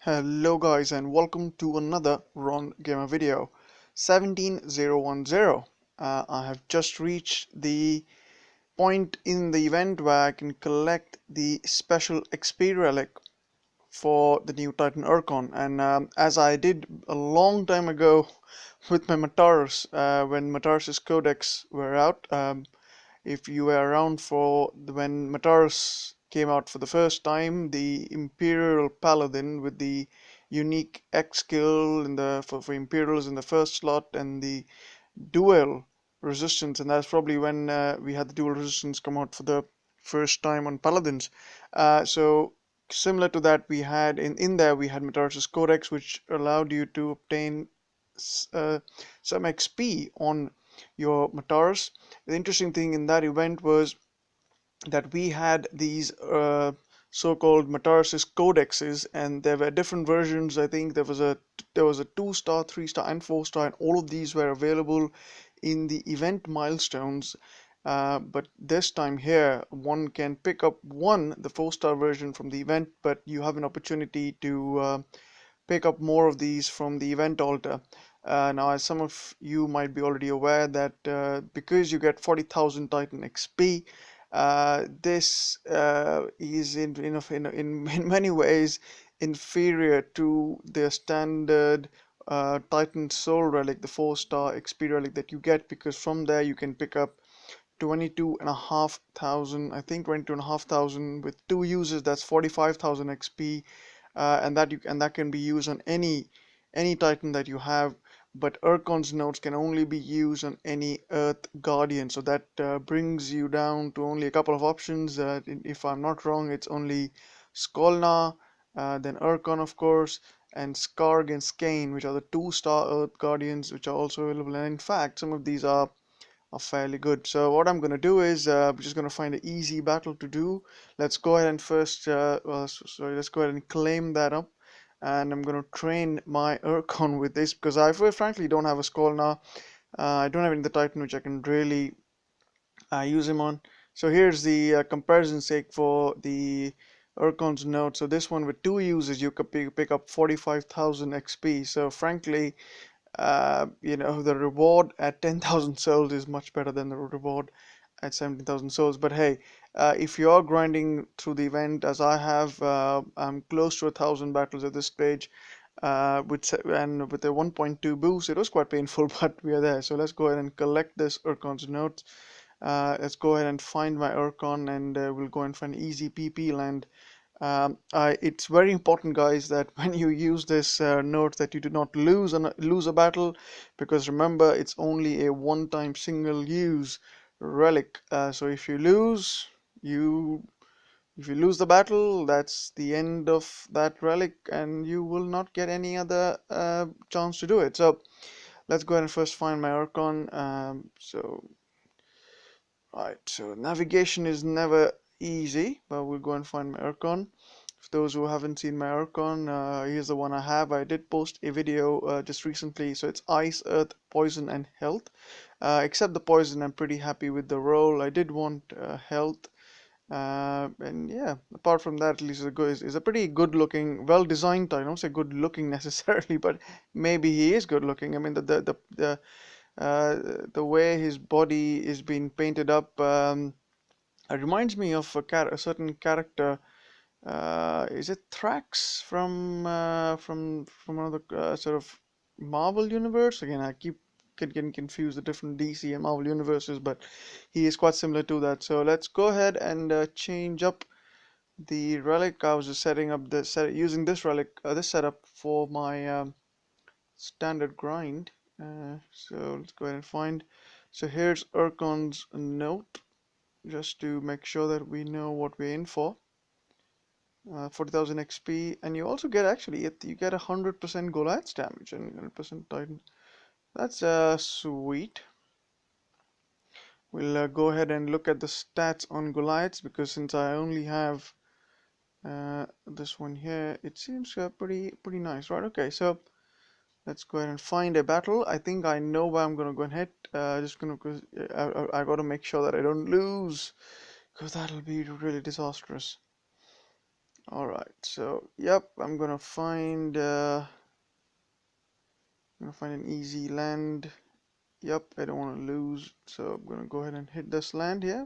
Hello guys and welcome to another Ron Gamer video 17010. I have just reached the point in the event where I can collect the special XP relic for the new Titan Urkon, and as I did a long time ago with my Mataurus when Mataurus's codex were out. If you were around for when Mataurus came out for the first time, the Imperial Paladin with the unique X skill in the for Imperials in the first slot and the dual resistance, and that's probably when we had the dual resistance come out for the first time on Paladins. So similar to that, we had in there we had Mataurus's Codex, which allowed you to obtain some XP on your Mataurus. The interesting thing in that event was that we had these so-called Mataurus codexes, and there were different versions. I think there was a 2-star, 3-star, and 4-star, and all of these were available in the event milestones. But this time here, one can pick up the 4-star version from the event, but you have an opportunity to pick up more of these from the event altar. Now, as some of you might be already aware, that because you get 40,000 Titan XP, this is in many ways inferior to the standard Titan Soul Relic, the 4-star XP relic that you get, because from there you can pick up 22,500, I think 22,500 with 2 uses. That's 45,000 XP, and that can be used on any Titan that you have. But Urkon's notes can only be used on any Earth Guardian, so that brings you down to only a couple of options. If I'm not wrong, it's only Skolna, then Urkon, of course, and Skarg and Skane, which are the 2-star Earth Guardians, which are also available. And in fact, some of these are fairly good. So what I'm going to do is we're just going to find an easy battle to do. Let's go ahead and first let's go ahead and claim that up, and I'm going to train my Urkon with this, because I frankly don't have a skull now. I don't have any of the Titan which I can really use him on. So here's the comparison sake for the Urkon's note. So this one with 2 uses you could pick up 45,000 XP. So frankly, the reward at 10,000 souls is much better than the reward at 17,000 souls. But hey, if you are grinding through the event as I have, I'm close to 1,000 battles at this stage. With a 1.2 boost, it was quite painful, but we are there. So let's go ahead and collect this Urkon's note. Let's go ahead and find my Urkon, and we'll go and find easy PP land. It's very important, guys, that when you use this note, that you do not lose a battle, because remember, it's only a one-time single-use relic. So you if you lose the battle, that's the end of that relic, and you will not get any other chance to do it. So let's go ahead and first find my Urkon. So navigation is never easy, but we'll go and find my Urkon. For those who haven't seen my Urkon, here's the one I have. I did post a video just recently. So it's Ice, Earth, Poison, and Health. Except the Poison, I'm pretty happy with the roll. I did want Health. And yeah, apart from that, at least is a pretty good looking, well designed Titan. I don't say good looking necessarily, but maybe he is good looking. I mean, the way his body is being painted up, it reminds me of a certain character. Is it Thrax from another sort of Marvel universe? Again, I keep getting confused the different DC and Marvel universes, but he is quite similar to that. So let's go ahead and change up the relic. I was just setting up using this relic, this setup for my standard grind. So let's go ahead and find. So here's Urkon's note, just to make sure that we know what we're in for. 40,000 XP, and you also get you get 100% Goliath's damage and 100% Titan. That's sweet. We'll go ahead and look at the stats on Goliaths, because since I only have this one here, it seems pretty nice, right? Okay, so let's go ahead and find a battle. I think I know where I'm gonna go and hit. I gotta make sure that I don't lose, because that'll be really disastrous. All right, so yep, I'm gonna find an easy land. Yep, I don't want to lose, so I'm gonna go ahead and hit this land here.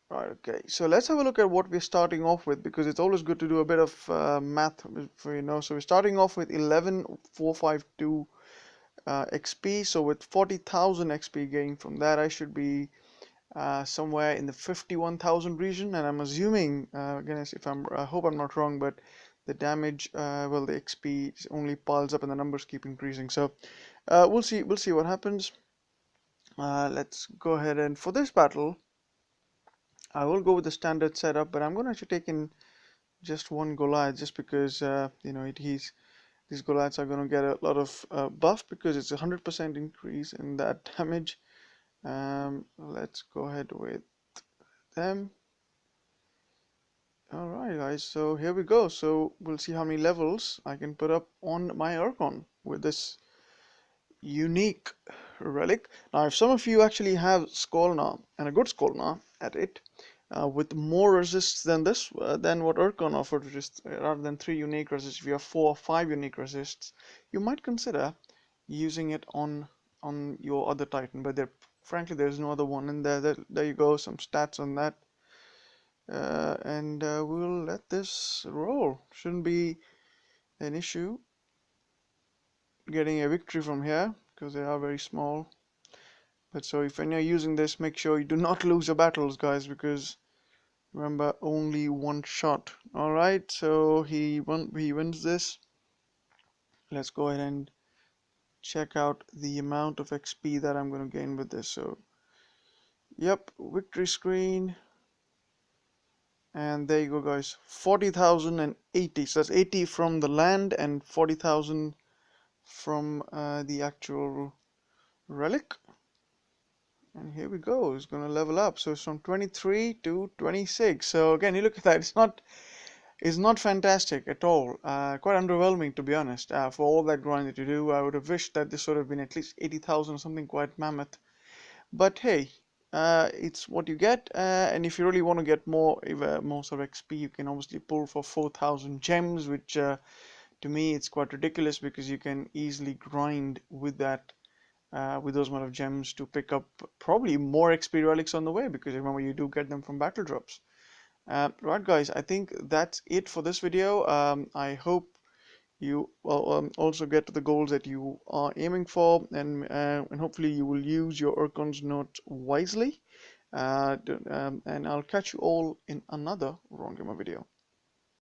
Right, okay, so let's have a look at what we're starting off with, because it's always good to do a bit of math for so we're starting off with 11,452 XP. So with 40,000 XP gain from that, I should be somewhere in the 51,000 region, and I'm assuming again, if I hope I'm not wrong, but the damage, well, the XP only piles up and the numbers keep increasing. So we'll see what happens. Let's go ahead, and for this battle I will go with the standard setup, but I'm going to actually take in just one Goliath, just because these Goliaths are going to get a lot of buff, because it's a 100% increase in that damage. Let's go ahead with them. Alright guys, so here we go. So we'll see how many levels I can put up on my Urkon with this unique relic. Now if some of you actually have Skolna, and a good Skolna at it, with more resists than this, than what Urkon offered, which is rather than 3 unique resists, if you have 4 or 5 unique resists, you might consider using it on your other Titan. But frankly, there's no other one in there. There you go, some stats on that. And we'll let this roll. Shouldn't be an issue getting a victory from here, because they are very small. But so if you're using this, make sure you do not lose your battles, guys, because remember, only one shot. Alright, so he wins this. Let's go ahead and check out the amount of XP that I'm going to gain with this. So yep, victory screen. And there you go, guys, 40,080. So that's 80 from the land and 40,000 from the actual relic. And here we go, it's going to level up. So it's from 23 to 26. So again, you look at that, it's not fantastic at all. Quite underwhelming, to be honest. For all that grind that you do, I would have wished that this would have been at least 80,000 or something quite mammoth. But hey, it's what you get. And if you really want to get more sort of XP, you can obviously pull for 4,000 gems, which to me it's quite ridiculous, because you can easily grind with that. With those amount of gems to pick up probably more XP relics on the way, because remember, you do get them from battle drops. Right guys, I think that's it for this video. I hope you also get to the goals that you are aiming for, and hopefully you will use your Urkon Notes wisely. And I'll catch you all in another Wrong Gamer video.